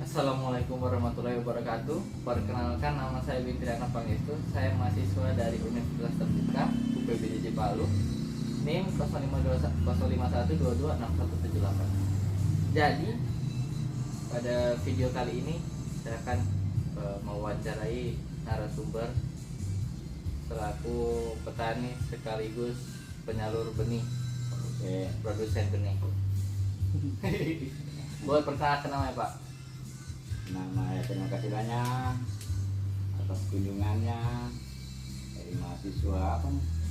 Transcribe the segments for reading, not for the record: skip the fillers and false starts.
Assalamualaikum warahmatullahi wabarakatuh. Perkenalkan, nama saya Witriana Pangestu. Saya mahasiswa dari Universitas Terbuka UPBDJ Palu. NIM 0551226178. Jadi pada video kali ini saya akan mewawancarai narasumber selaku petani sekaligus penyalur benih, produsen benih. Boleh perkenalkan namanya, Pak? Terima kasih banyak atas kunjungannya dari mahasiswa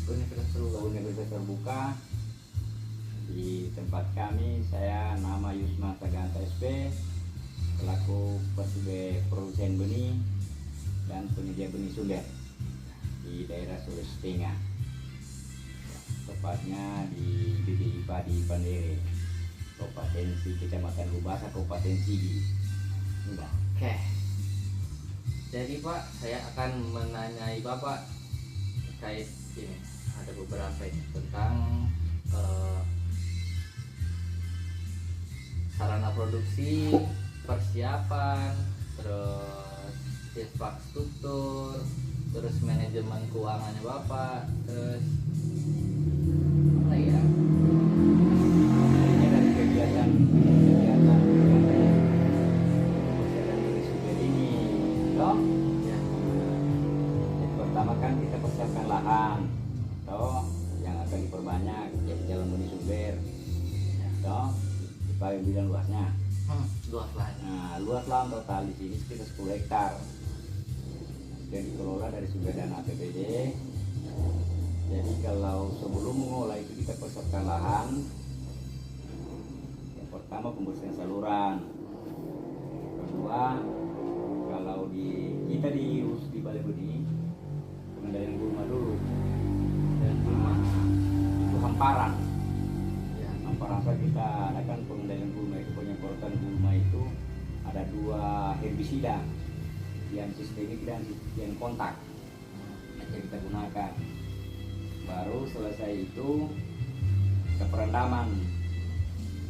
Universitas Terbuka di tempat kami. Saya nama Yusma Saganta SP, selaku sebagai produsen benih dan penyedia benih sumber di daerah Sulawesi Tengah, tepatnya di BBI Padi Pandere, Kabupaten Kecamatan Gubasa, Kabupaten Sigi. Oke. Jadi Pak, saya akan menanyai Bapak terkait ini. Ada beberapa ini tentang sarana produksi, persiapan, terus infrastruktur, terus manajemen keuangannya Bapak, terus apa lagi ya? Ini dari kegiatan Ya. Jadi pertama kan kita persiapkan lahan, toh yang akan diperbanyak jadi jalan benih sumber, toh supaya bilang luasnya. Luas lahannya. Nah, luas lahan total di sini sekitar 10 hektar yang dikelola dari sumber dana APBD. Jadi kalau sebelum mengolah itu kita persiapkan lahan. Yang pertama pembersihan saluran. Kedua, kalau kita diurus di balai benih, pengendalian gulma dulu. Dan rumah. Itu hamparan. Ya. Hamparan saja kita adakan pengendalian gulma itu, penyemprotan gulma itu ada 2 herbisida, yang sistemik dan yang kontak yang kita gunakan. Baru selesai itu ke perendaman.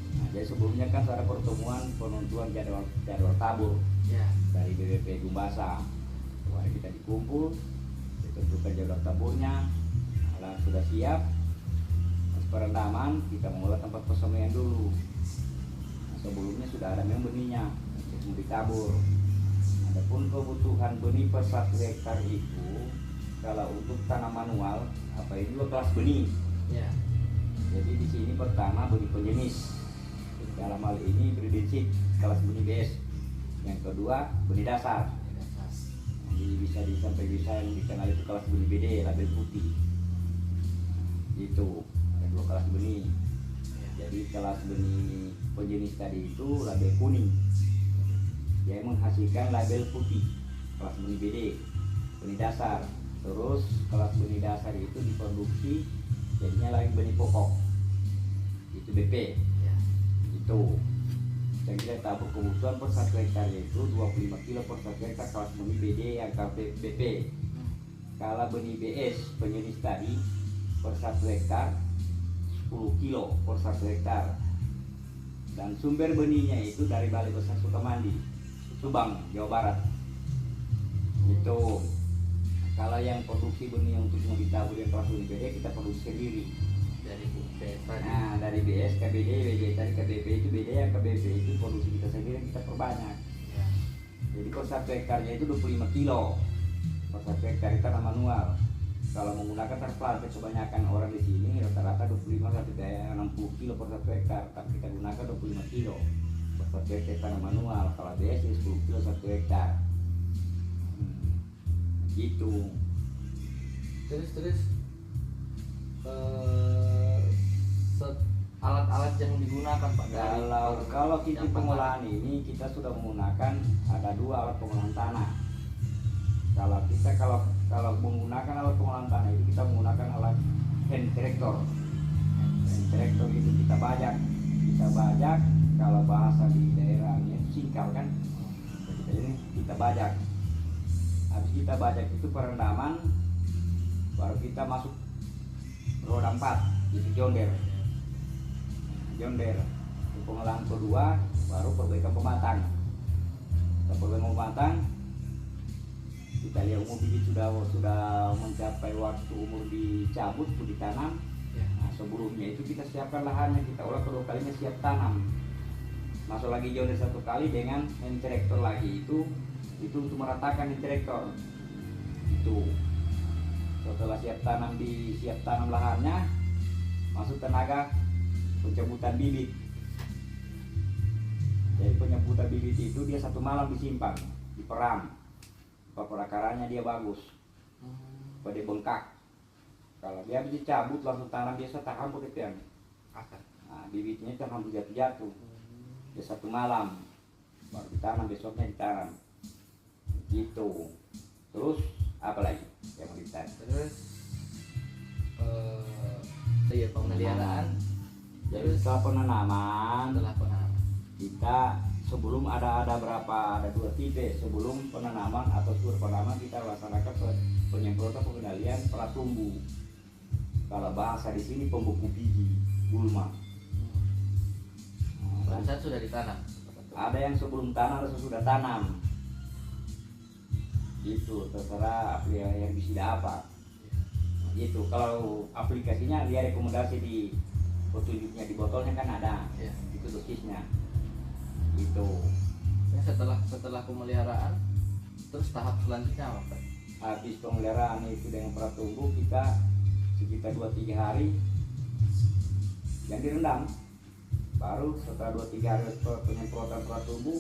Nah, jadi sebelumnya kan ada pertemuan penentuan jadwal tabur Ya. dari BBP Gumbasa. Kemarin kita dikumpul, ditentukan jadwal taburnya. Alat sudah siap. Pas perendaman kita mengolah tempat persemian dulu. Nah, sebelumnya sudah ada memang benihnya untuk ditabur. Adapun kebutuhan benih per 1 hektar itu, kalau untuk tanam manual, apa ini juga kelas benih. Ya. Jadi di sini pertama benih penjenis. Dalam hal ini berdicik kelas benih BS. Yang kedua benih dasar. Jadi bisa yang dikenal itu kelas benih BD, label putih. Itu ada 2 kelas benih. Jadi kelas benih penjenis tadi itu label kuning. Dia menghasilkan label putih, kelas benih BD, benih dasar. Terus kelas benih dasar itu diproduksi jadinya lagi benih pokok, itu BP. Ya. Itu dan kita tabur kebutuhan per 1 hektar yaitu 25 kilo per 1 hektar kelas benih BD yang BP. Kalau benih BS penjenis tadi per 1 hektar 10 kilo per 1 hektar. Dan sumber benihnya itu dari Balai Besar Sukamandi, Subang, Jawa Barat. Itu kalau yang produksi benih untuk mau ditabur yang kelas benih BD kita produksi sendiri. Dari BS tadi. Nah, dari BS, KBD, BD tadi KBP itu beda, yang KBP itu produksi kita sendiri yang kita perbanyak. Ya. Jadi per 1 hektarnya itu 25 kilo per 1 hektar itu tanam manual. Kalau menggunakan transplanted kebanyakan orang di sini rata-rata 25 sampai 60 kilo per 1 hektar, tapi kita gunakan 25 kilo per 1 hektar tanam manual. Kalau BS itu 10 kilo 1 hektar. Gitu. Terus alat-alat yang digunakan Pak dari Kalau kita yang pengolahan ini kita sudah menggunakan ada 2 alat pengolahan tanah. Kalau menggunakan alat pengolahan tanah itu kita menggunakan alat hand tractor. Hand tractor itu kita bajak kalau bahasa di daerahnya singkal kan. Jadi kita bajak. Habis kita bajak itu perendaman, baru kita masuk roda 4 itu jonder. Jonder. Pengolahan kedua baru perbaikan pematang. program mau matang, kita lihat umur bibit sudah mencapai waktu umur dicabut, ditanam. Ya. Nah, sebelumnya itu kita siapkan lahannya, kita olah kedua kalinya siap tanam. Masuk lagi jauh dari 1 kali dengan hand tractor lagi itu untuk meratakan hand tractor. Itu setelah siap tanam lahannya, masuk tenaga pencabutan bibit. Jadi pencabutan bibit itu dia 1 malam disimpan, diperam. Perakarannya dia bagus, pada bengkak. Kalau dia habis dicabut langsung tanam biasa tak hampir itu yang Akar. nah, bibitnya itu hampir jatuh. Dia 1 malam baru ditanam, besoknya ditanam. Gitu. Terus apa lagi yang mau ditanam? Terus iya pemeliharaan. Jadi setelah penanaman kita sebelum ada 2 tipe sebelum penanaman atau sebelum penanaman kita laksanakan penyemprotan pengendalian pratumbuh. Kalau bahasa di sini pembuku biji gulma. Pada saat sudah ditanam. Ada yang sebelum tanam, ada sesudah tanam. Gitu, terserah yang bisa apa. Gitu. Kalau aplikasinya dia rekomendasi di petunjuknya di botolnya kan ada. Ya. Itu dosisnya. Gitu. Ya, setelah pemeliharaan, terus tahap selanjutnya apa, Pak? Habis pemeliharaan itu dengan pratumbuh kita sekitar 2-3 hari yang direndam. Baru setelah 2-3 hari penyemprotan pratumbuh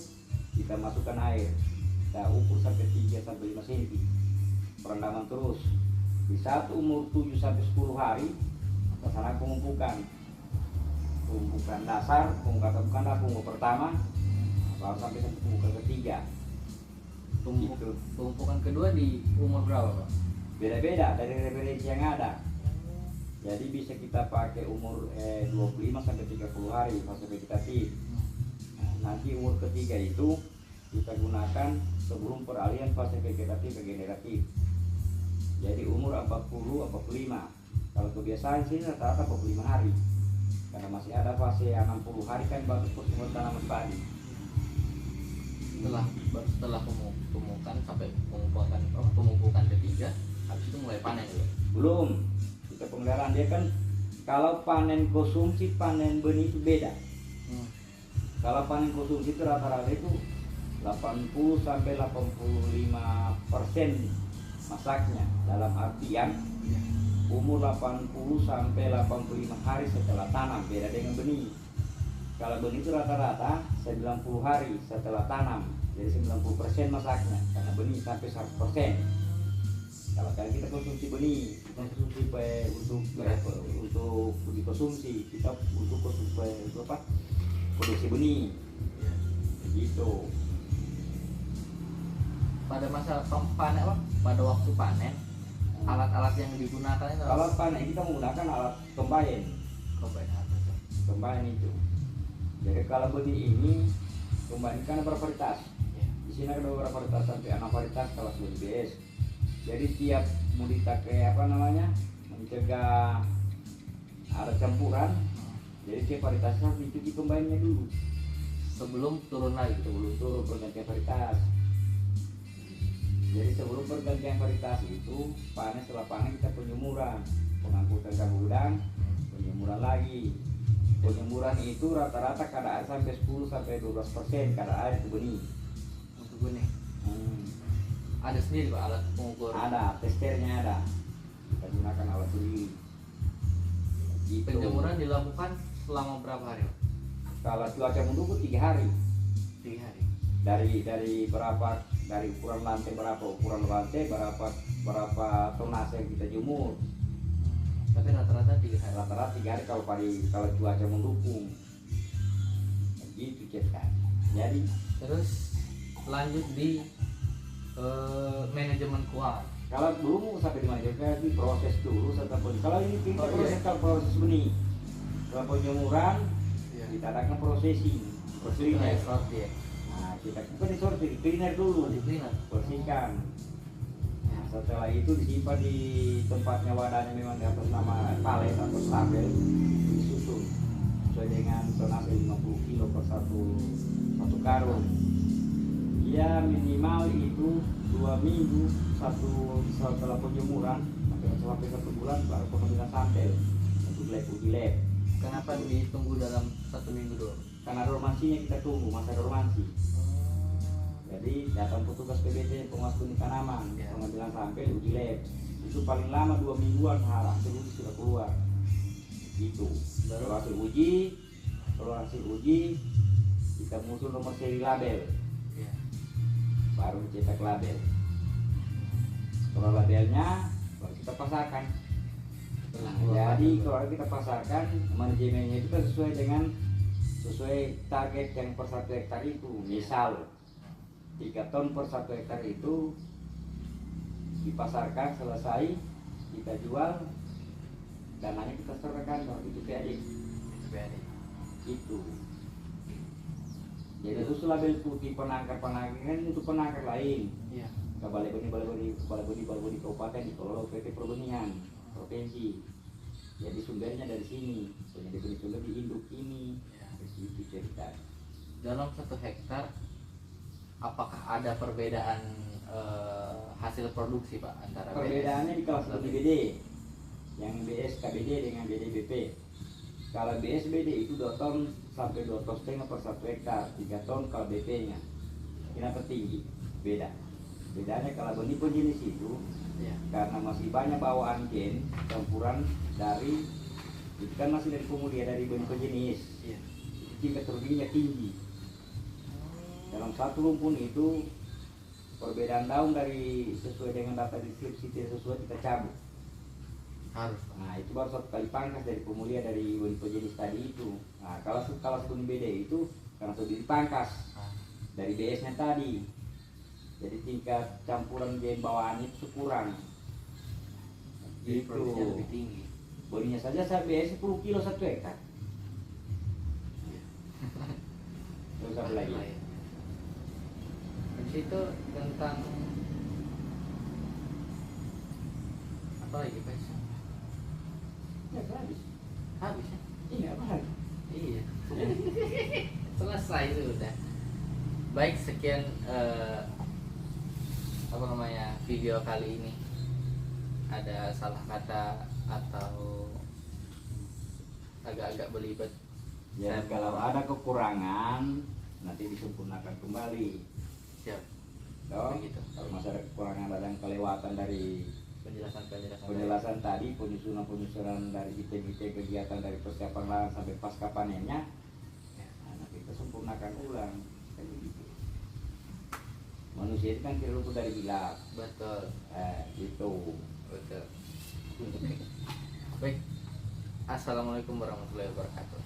kita masukkan air. Kita ukur sampai 3-5 cm. Perendaman terus. Di saat umur 7-10 hari laksanakan pemumpukan dasar, pemumpukan pertama, baru sampai pemumpukan ketiga. Pemumpukan kedua di umur berapa, Pak? Beda-beda dari referensi yang ada. Jadi bisa kita pakai umur 25-30 hari fase vegetatif. Nanti umur ketiga itu kita gunakan sebelum peralihan fase vegetatif ke generatif. Jadi umur 40-45. Kalau kebiasaan sih rata-rata 45 hari. Karena masih ada fase 60 hari kan baru pertumbuhan tanaman padi. Setelah pemumpukan sampai pemumpukan ketiga, habis itu mulai panen ya? Belum. Kita pemeliharaan dia kan kalau panen konsumsi, panen benih itu beda. Kalau panen konsumsi itu rata-rata itu 80-85% masaknya, dalam artian umur 80-85 hari setelah tanam, beda dengan benih. Kalau benih itu rata-rata 90 hari setelah tanam, jadi 90% masaknya, karena benih sampai 100%. Kalau kali kita konsumsi benih, kita konsumsi untuk dikonsumsi, kita untuk konsumsi produksi benih, begitu. Pada masa panen, pada waktu panen, alat-alat yang digunakan itu Kalau panen kita menggunakan alat combine. Combine itu. Jadi kalau benih ini combine kan bervarietas. Di sini ada beberapa varietas sampai 6 varietas kalau sudah BS. Jadi tiap mau dipakai mencegah ada campuran. Jadi tiap varietasnya harus dicuci combine-nya dulu. Sebelum turun lagi, Sebelum turun pergantian varietas. Jadi sebelum pergantian varietas itu panen, setelah panen kita penyemuran, pengangkutan ke gudang, penyemuran lagi. Penyemuran itu rata-rata kadar air sampai 10-12% kadar air ke benih. untuk benih. Ada sendiri Pak alat pengukur? Ada, testernya ada. Kita gunakan alat sendiri. Gitu. Penjemuran dilakukan selama berapa hari, Pak? Kalau cuaca mendukung 3 hari. 3 hari. Dari ukuran lantai berapa tonase yang kita jemur. Tapi rata-rata 3 hari. Rata-rata 3 hari kalau cuaca mendukung. Begitu cetak. Jadi Terus lanjut di manajemen keuangan. kalau belum sampai di mana di proses dulu setelah benih. Kalau ini kita kalau proses benih, kalau penjemuran kita adakan prosesi, cleaner. Nah, kita bukan disortir, cleaner dulu, bersihkan. Nah, setelah itu disimpan di tempatnya, wadahnya memang di atas nama palet atau stapel, disusun sesuai dengan tonase 50 kilo per satu karung. Iya, Ya minimal itu 2 minggu setelah penjemuran sampai 1 bulan baru pengambilan sampel untuk uji lab. Kenapa ditunggu dalam 1 minggu dulu? Karena dormansinya kita tunggu masa dormansi. Jadi datang petugas PBT pengawas benih tanaman, Ya. pengambilan sampel uji lab. Itu paling lama 2 mingguan hasil uji sudah keluar. Gitu. Baru Kalau hasil uji kita muncul nomor seri label, ya. baru cetak label. Kalau labelnya baru kita pasarkan. Setelah Nah, keluar jadi label. kalau kita pasarkan manajemennya itu kan sesuai target yang per 1 hektar itu. Misal 3 ton per 1 hektar itu dipasarkan, selesai kita jual, dananya kita setor ke kantor, itu PAD. PAD. Itu. Jadi khusus label putih penangkar kan untuk penangkar lain. Iya. Ke balai benih kabupaten dikelola PT Perbenihan provinsi. Jadi sumbernya dari sini, penyedia benih sumber di induk ini. Ya. Begitu cerita. Dalam 1 hektar apakah ada perbedaan hasil produksi Pak antara Perbedaannya di kelas BS? BD, yang BSKBD dengan BDBP. Kalau BSBD itu 2 ton sampai 2 ton setengah per 1 hektar, 3 ton kalau BP-nya. Kenapa tinggi? Beda. Bedanya kalau benih pejenis itu Ya. karena masih banyak bawaan gen campuran dari itu kan masih dari pemulia dari benih pejenis. Iya. Tingkat turunnya tinggi. Dalam satu rumpun itu perbedaan daun dari sesuai dengan data deskripsi tidak sesuai kita cabut. Harus Pak. Nah itu baru 1 kali pangkas dari pemulia dari benih pejenis tadi itu. Nah kalau benih BD itu karena sudah dipangkas Ah, dari BS-nya tadi. Jadi tingkat campuran gen bawaannya itu kurang. jadi Gitu. produksinya lebih tinggi. Benihnya saja saya BS 10 kilo 1 hektar. Iya. Terus apa lagi? Habis itu tentang apa lagi Pak? Ya habis. Habis ya? Ini apa lagi? Iya. Selesai sudah. Baik, sekian apa namanya video kali ini. Ada salah kata atau agak-agak belibet. Ya Saya kalau mohon. ada kekurangan nanti disempurnakan kembali. Siap. Toh, Begitu. kalau masih ada kekurangan ada yang kelewatan dari Penjelasan tadi, penyusunan dari item-item kegiatan dari persiapan lahan sampai pasca panennya, Ya. nah, kita sempurnakan ulang. Kayak begitu. Manusia itu kan tidak luput dari hilaf, Betul. gitu. Betul. Baik. Assalamualaikum warahmatullahi wabarakatuh.